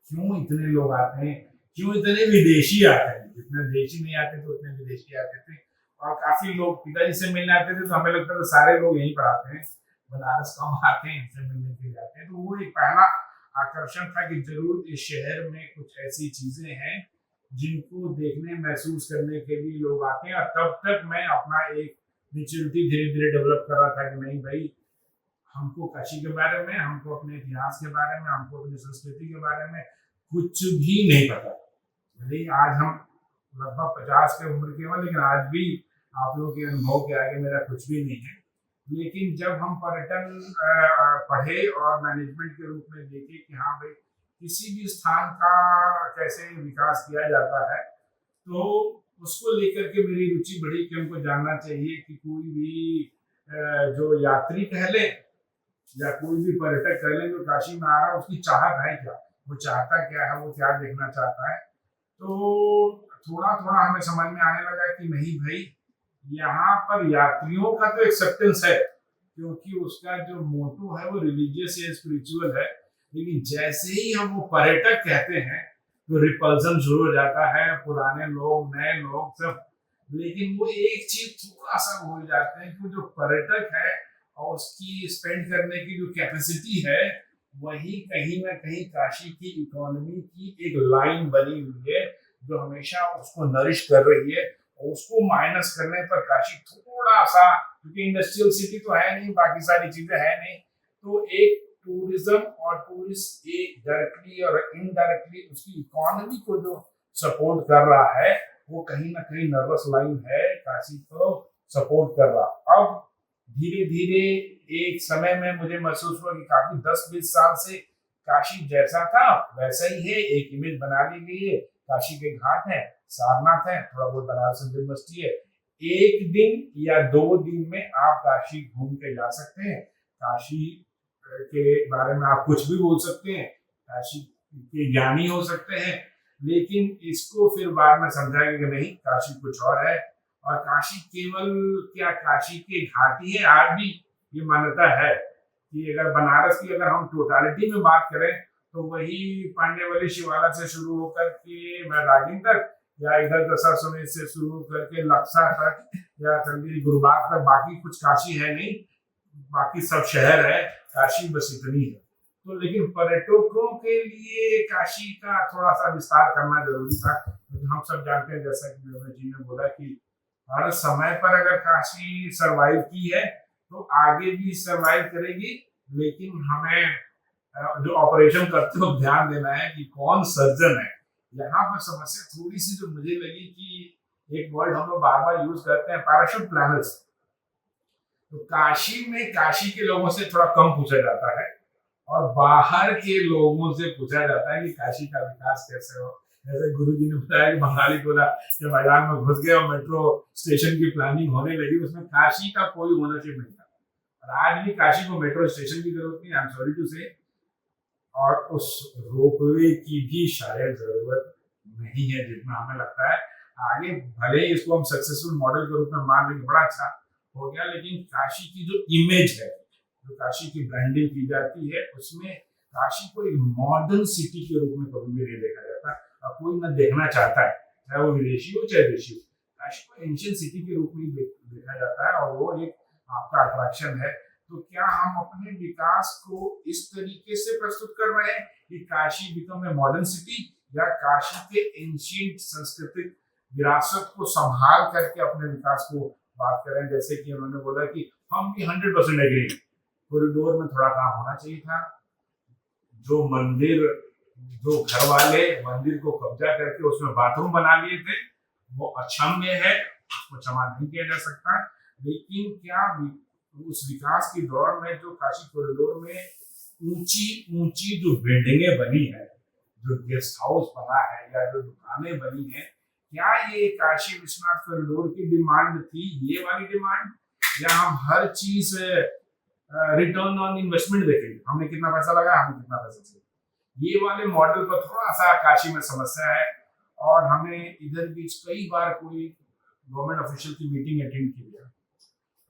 Speaker 5: क्यों इतने लोग आते हैं, क्यों इतने विदेशी आते हैं। जितने विदेशी नहीं आते तो उतने विदेशी आते थे और काफी लोग पिताजी से मिलने आते थे, तो हमें लगता था सारे लोग यहीं पढ़ाते हैं, बनारस कम आते हैं, इनसे मिलने के लिए आते हैं। तो वो एक पहला आकर्षण था कि जरूर इस शहर में कुछ ऐसी चीजें हैं जिनको देखने महसूस करने के लिए लोग आते हैं। और तब तक मैं अपना एक मेच्योरिटी धीरे धीरे डेवलप कर रहा था कि नहीं भाई, हमको काशी के बारे में, हमको अपने इतिहास के बारे में, हमको अपनी संस्कृति के बारे में कुछ भी नहीं पता। लेकिन आज हम लगभग 50 की उम्र के हैं, लेकिन आज भी आप लोगों के अनुभव के आगे मेरा कुछ भी नहीं है। लेकिन जब हम पर्यटन पढ़े और मैनेजमेंट के रूप में देखे कि हाँ भाई किसी भी स्थान का कैसे विकास किया जाता है, तो उसको लेकर के मेरी रुचि बढ़ी कि हमको जानना चाहिए कि कोई भी जो यात्री कह ले या कोई भी पर्यटक कह ले जो काशी में आ रहा है, उसकी चाहत है क्या, वो चाहता क्या है, वो क्या देखना चाहता है। तो थोड़ा थोड़ा हमें समझ में आने लगा कि नहीं भाई, यहाँ पर यात्रियों का तो एक्सेप्टेंस है, क्योंकि उसका जो मोटो है वो रिलीजियस या स्पिरिचुअल है। लेकिन जैसे ही हम वो पर्यटक कहते हैं तो रिपल्सन शुरू हो जाता है, पुराने लोग, नए लोग सब। लेकिन वो एक चीज थोड़ा सा भूल जाते हैं कि जो पर्यटक है और उसकी स्पेंड करने की जो कैपेसिटी है, वही कहीं ना कहीं काशी की इकोनॉमी की एक लाइन बनी हुई है जो हमेशा उसको नरिश कर रही है। और उसको माइनस करने पर काशी थोड़ा सा, क्योंकि इंडस्ट्रियल सिटी तो है नहीं, बाकी सारी चीजें है नहीं, तो एक टूरिज्म और टूरिस्ट एक डायरेक्टली और इनडायरेक्टली उसकी इकोनॉमी को जो सपोर्ट कर रहा है, वो कहीं ना कहीं नर्वस लाइन है काशी को सपोर्ट कर रहा। अब धीरे धीरे एक समय में मुझे महसूस हुआ कि काफी 10-20 साल से काशी जैसा था वैसा ही है, एक इमेज बना ली गई है। काशी के घाट है, सारनाथ है, थोड़ा बहुत बनारस हिंदू यूनिवर्सिटी है। एक दिन या 2 दिन में आप काशी घूम के जा सकते हैं। काशी के बारे में आप कुछ भी बोल सकते हैं, काशी के ज्ञानी हो सकते हैं, लेकिन इसको फिर बाद में समझाएंगे कि नहीं, काशी कुछ और है। और काशी केवल क्या काशी के घाट ही है, आज भी ये मान्यता है कि अगर बनारस की अगर हम टोटालिटी में बात करें तो वही पांड्यवली शिवाला से शुरू होकर के मैदागिन तक, या इधर दशाश्वमेध से शुरू करके लक्सा तक या चंदेरी गुरुबाग तक, बाकी कुछ काशी है नहीं, बाकी सब शहर है, काशी बस इतनी है। तो लेकिन पर्यटकों के लिए काशी का थोड़ा सा विस्तार करना जरूरी था, क्योंकि हम सब जानते हैं, जैसा कि विनोद जी ने बोला कि हर समय पर अगर काशी सरवाइव की है तो आगे भी सरवाइव करेगी। लेकिन हमें जो ऑपरेशन करते हो ध्यान देना है कि कौन सर्जन है। यहाँ पर समस्या थोड़ी सी जो मुझे लगी कि एक वर्ड हम लोग बार बार यूज करते हैं, पैराशूट प्लानर्स। तो काशी में काशी के लोगों से थोड़ा कम पूछा जाता है और बाहर के लोगों से पूछा जाता है कि काशी का विकास कैसे हो। जैसे गुरुजी ने बताया कि बंगाली टोला के मैदान में घुस गए और मेट्रो स्टेशन की प्लानिंग होने लगी, उसमें काशी का कोई ओनरशिप नहीं था। और आज भी काशी को मेट्रो स्टेशन की जरूरत नहीं, आई एम सॉरी टू से, और उस रोपवे की भी शायद जरूरत नहीं है जितना हमें लगता है। आगे भले ही इसको हम सक्सेसफुल मॉडल के रूप में मान लेंगे, बड़ा अच्छा हो गया, लेकिन काशी की जो इमेज है, जो काशी की ब्रांडिंग की जाती है, उसमें काशी को एक मॉडर्न सिटी के रूप में कभी भी नहीं देखा जाता और कोई ना देखना चाहता है, चाहे वो विदेशी हो चाहे देशी हो। काशी को एंशियंट सिटी के रूप में ही देखा जाता है और वो एक आपका अट्रैक्शन है। तो क्या हम अपने विकास को इस तरीके से प्रस्तुत कर रहे हैं कि Kashi become a modern city, या काशी के एंशियंट सांस्कृतिक विरासत को संभाल करके अपने विकास को बात करें? जैसे कि उन्होंने बोला कि हम भी 100% एग्री, कॉरिडोर में थोड़ा काम होना चाहिए था। जो घर वाले मंदिर को कब्जा करके उसमें बाथरूम बना लिए थे, वो अक्षम्य है, उसको क्षमा नहीं किया जा सकता। लेकिन क्या उस विकास की दौड़ में जो काशी कॉरिडोर में ऊंची ऊंची जो बिल्डिंगें बनी है, जो गेस्ट हाउस बना है या जो दुकानें बनी है, क्या ये काशी विश्वनाथ कॉरिडोर की डिमांड थी, ये वाली डिमांड, या हम हर चीज रिटर्न ऑन इन्वेस्टमेंट देखेंगे, हमने कितना पैसा लगाया, हमें कितना पैसा चाहिए? ये वाले मॉडल पर थोड़ा सा काशी में समस्या है। और हमने इधर बीच कई बार कोई गवर्नमेंट ऑफिशियल की मीटिंग अटेंड की है,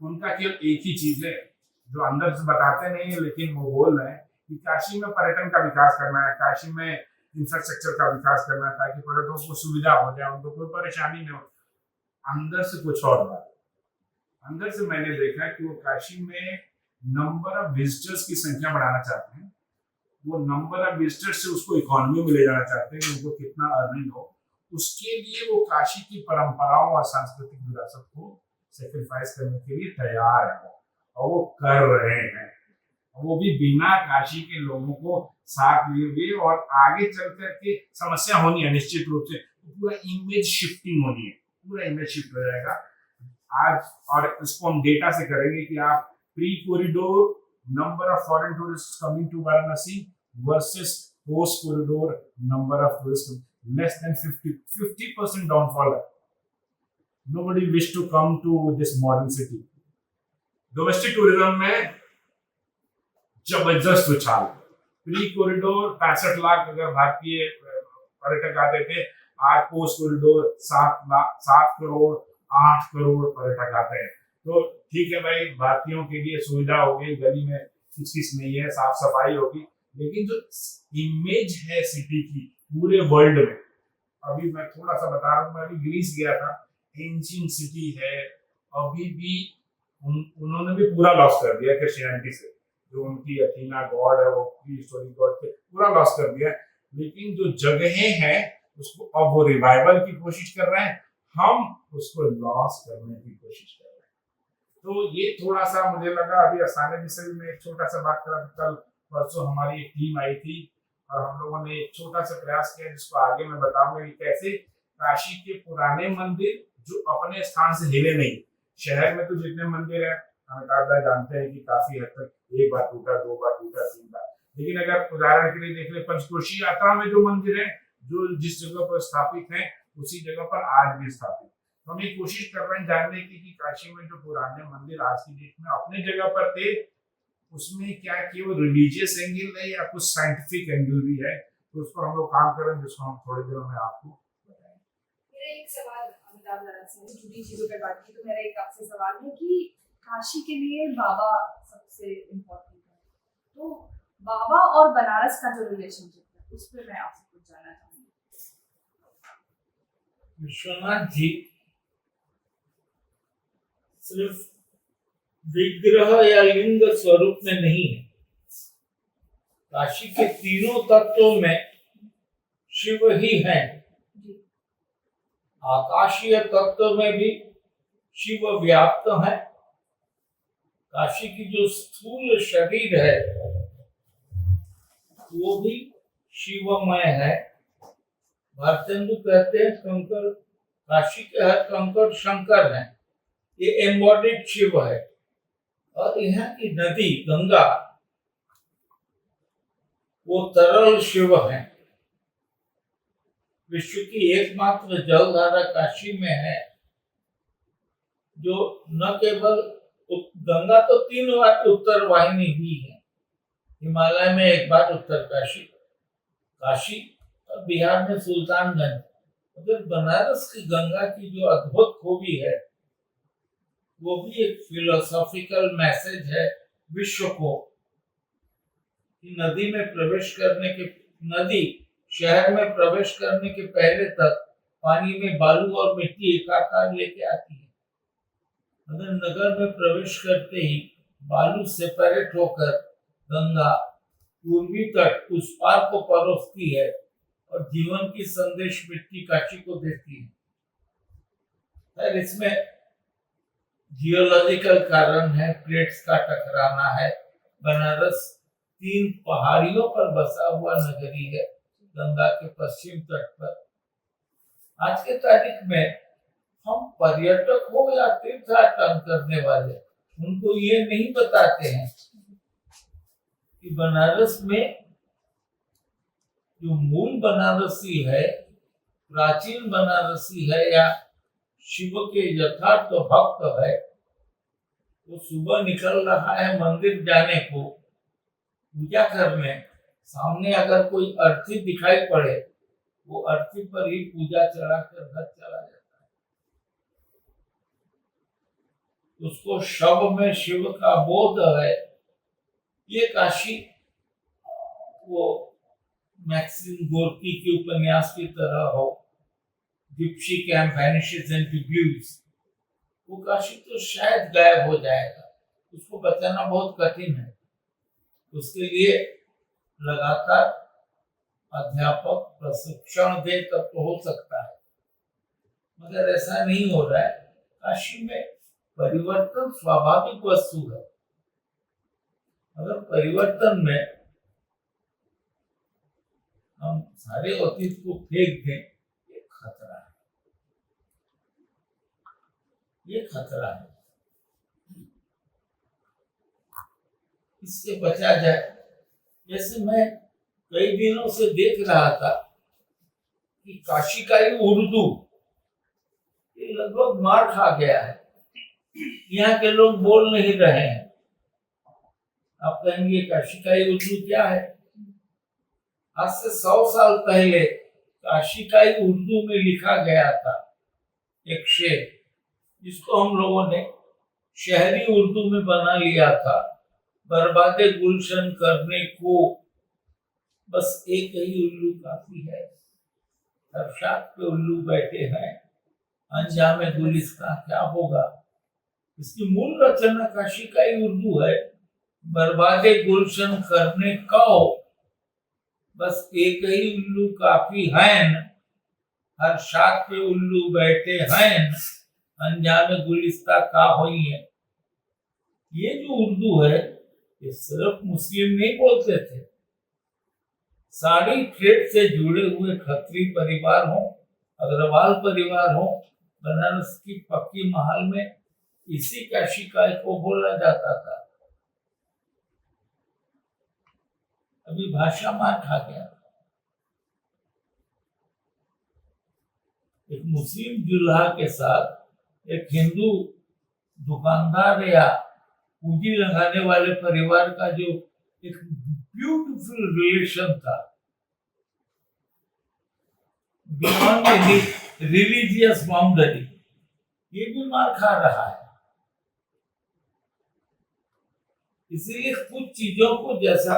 Speaker 5: उनका केवल एक ही चीज है जो अंदर से बताते नहीं है, लेकिन वो बोल रहे हैं कि काशी में पर्यटन का विकास करना है, काशी में इंफ्रास्ट्रक्चर का विकास करना है, ताकि पर्यटकों को सुविधा हो जाए, उनको कोई परेशानी नहीं हो। अंदर से कुछ और बात, अंदर से मैंने देखा कि वो काशी में नंबर ऑफ विजिटर्स की संख्या बढ़ाना चाहते हैं, वो नंबर ऑफ विजिटर्स से उसको इकोनॉमी में ले जाना चाहते हैं, उनको कितना अर्निंग हो, उसके लिए वो काशी की परंपराओं और सांस्कृतिक विरासत को सेक्रीफाइस करने के लिए तैयार है और वो कर रहे हैं, वो भी बिना काशी के लोगों को साथ लिए हुए। और आगे चल करके समस्या होनी है निश्चित रूप से, पूरा इमेज शिफ्टिंग होनी है, पूरा इमेज शिफ्ट हो जाएगा आज। और इसको हम डेटा से करेंगे कि आप pre corridor number of foreign tourist coming to Varanasi versus post corridor number of tourist, less than 50% downfall. Nobody wish to come to this modern city. Domestic tourism में जबरदस्त उछाल, प्री कॉरिडोर 65 लाख अगर भारतीय पर्यटक आते थे, आज पोस्ट कॉरिडोर 7 करोड़ 8 करोड़ पर्यटक आते हैं। तो ठीक है भाई, भारतीयों के लिए सुविधा हो गई, गली में किस नहीं है, साफ सफाई होगी, लेकिन जो इमेज है सिटी की पूरे वर्ल्ड में, अभी मैं थोड़ा सा बता रहा हूँ, मैं अभी ग्रीस गया था, एंशिएंट सिटी है, अभी भी उन्होंने भी पूरा लॉस कर दिया क्रिश्चियनिटी से, जो उनकी अथीना गॉड है, वो प्री हिस्टोरिक गॉड थे, पूरा लॉस कर दिया। लेकिन जो जगहें हैं उसको अब वो रिवाइवल की कोशिश कर रहे हैं, हम उसको लॉस करने की कोशिश कर रहे हैं। तो ये थोड़ा सा मुझे लगा, अभी असाने जी से भी मैं एक छोटा सा बात करा, कल परसों हमारी एक टीम आई थी और हम लोगों ने एक छोटा सा प्रयास किया, जिसको आगे मैं बताऊंगा कि कैसे काशी के पुराने मंदिर जो अपने स्थान से हिले नहीं, शहर में तो जितने मंदिर है अमिताभ भाई जानते हैं कि काफी हद तक एक बार टूटा, 2 बार टूटा, 3 बार, लेकिन अगर उदाहरण के लिए देख ले, पंचकोशी यात्रा में जो मंदिर है, जो जिस जगह पर स्थापित है उसी जगह पर आज भी स्थापित। तो हम ये कोशिश कर रहे हैं जानने की कि काशी में जो पुराने मंदिर आज की डेट में अपने जगह पर थे, उसमें क्या केवल रिलीजियस एंगल है या कुछ साइंटिफिक एंगल भी है, तो उस पर हम लोग काम करें, जिसको हम थोड़ी देर में आपको बताएंगे।
Speaker 4: मेरा एक सवाल अमिताभ लाला से जुड़ी चीजों पर बात की, तो मेरा एक आपसे सवाल है कि काशी के लिए बाबा सबसे इम्पोर्टेंट है, तो बाबा और बनारस का जो रिलेशनशिप है उस पर मैं आपसे कुछ जानना चाहूंगी।
Speaker 1: विश्वनाथ जी सिर्फ विग्रह या लिंग स्वरूप में नहीं है, काशी के तीनों तत्वों में शिव ही है। आकाशीय तत्व में भी शिव व्याप्त है, काशी की जो स्थूल शरीर है वो भी शिवमय है। भारतेंदु कहते हैं कंकर, काशी के हर कंकर शंकर है, ये एम्बॉडीड शिव है। और यहाँ की नदी गंगा वो तरल शिव है। विश्व की एकमात्र जलधारा काशी में है, जो न केवल गंगा तो 3 बार उत्तर वाहिनी भी है, हिमालय में 1 बार उत्तरकाशी, काशी और बिहार में सुल्तानगंज। मगर बनारस की गंगा की जो अद्भुत खूबी है, वो भी एक फिलोसॉफिकल मैसेज है विश्व को कि नदी शहर में प्रवेश करने के पहले तक पानी में बालू और मिट्टी एकाकार लेके आती है, मगर नगर में प्रवेश करते ही बालू सेपरेट होकर गंगा पूर्वी तट उस पार को परोसती है और जीवन की संदेश मिट्टी काशी को देती है। खैर, इसमें जियोलॉजिकल कारण है, प्लेट्स का टकराना है। बनारस 3 पहाड़ियों पर बसा हुआ नगरी है, गंगा के पश्चिम तट पर। आज के तारीख में हम पर्यटक हो या तीर्थयात्रा करने वाले, उनको ये नहीं बताते हैं कि बनारस में जो मूल बनारसी है, प्राचीन बनारसी है या शिव के यथार्थ भक्त है, वो सुबह निकल रहा है मंदिर जाने को, पूजा करने। सामने अगर कोई अर्थी दिखाई पड़े, वो अर्थी पर ही पूजा चढ़ाकर घर चला जाता है। उसको शव में शिव का बोध है। ये काशी वो मैक्सिम गोर्की के उपन्यास की तरह हो, Gypsy camp vanishes into blues, वो काशी तो शायद गायब हो जाएगा। उसको बचाना बहुत कठिन है। उसके लिए लगातार अध्यापक प्रशिक्षण दे तब तो हो सकता है, मगर ऐसा नहीं हो रहा है। काशी में परिवर्तन स्वाभाविक वस्तु है। अगर परिवर्तन में हम सारे अतीत को फेंक दें, ये खतरा है, ये खतरा है। इससे बचा जाए। जैसे मैं कई दिनों से देख रहा था कि काशी का ही उर्दू ये लगभग मार खा गया है। यहाँ के लोग बोल नहीं रहे हैं। आप कहेंगे काशी का ही उर्दू क्या है? आज से 100 साल पहले काशी का ही उर्दू में लिखा गया था एक शेर, जिसको हम लोगों ने शहरी उर्दू में बना लिया था। बर्बादे गुलशन करने को बस एक ही उल्लू काफी है, अरशाद पे उल्लू बैठे हैं, अंजामे गुलिस्तां क्या होगा। इसकी मूल रचना काशी का ही उर्दू है। बर्बादे गुलशन करने को बस एक ही उल्लू काफी है, अरशाद पे उल्लू बैठे हैं, अंजामे गुलिस्तां का होई है। ये जो उर्दू है, ये सिर्फ मुस्लिम नहीं बोलते थे। सारी ट्रेड से जुड़े हुए खत्री परिवार हो, अग्रवाल परिवार हो, बनारस की पक्की महल में इसी काशी का को बोला जाता था। अभी भाषा मार खा गया। एक मुस्लिम जुल्हा के साथ एक हिंदू दुकानदार या पूंजी लगाने वाले परिवार का जो एक ब्यूटीफुल रिलेशन था, बियॉन्ड रिलीजियस बाउंड्री, ये भी मार खा रहा है। इसीलिए कुछ चीजों को, जैसा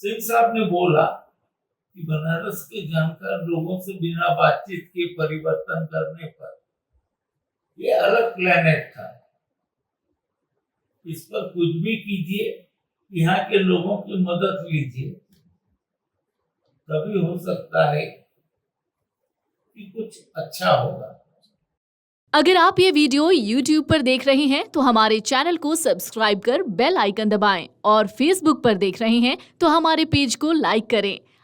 Speaker 1: सिंह साहब ने बोला कि बनारस के जानकार लोगों से बिना बातचीत के परिवर्तन करने पर, ये अलग प्लेनेट था। इस पर कुछ भी कीजिए, यहाँ के लोगों की मदद लीजिए, तभी हो सकता है कि कुछ अच्छा होगा।
Speaker 6: अगर आप ये वीडियो YouTube पर देख रहे हैं तो हमारे चैनल को सब्सक्राइब कर बेल आइकन दबाएं, और Facebook पर देख रहे हैं तो हमारे पेज को लाइक करें।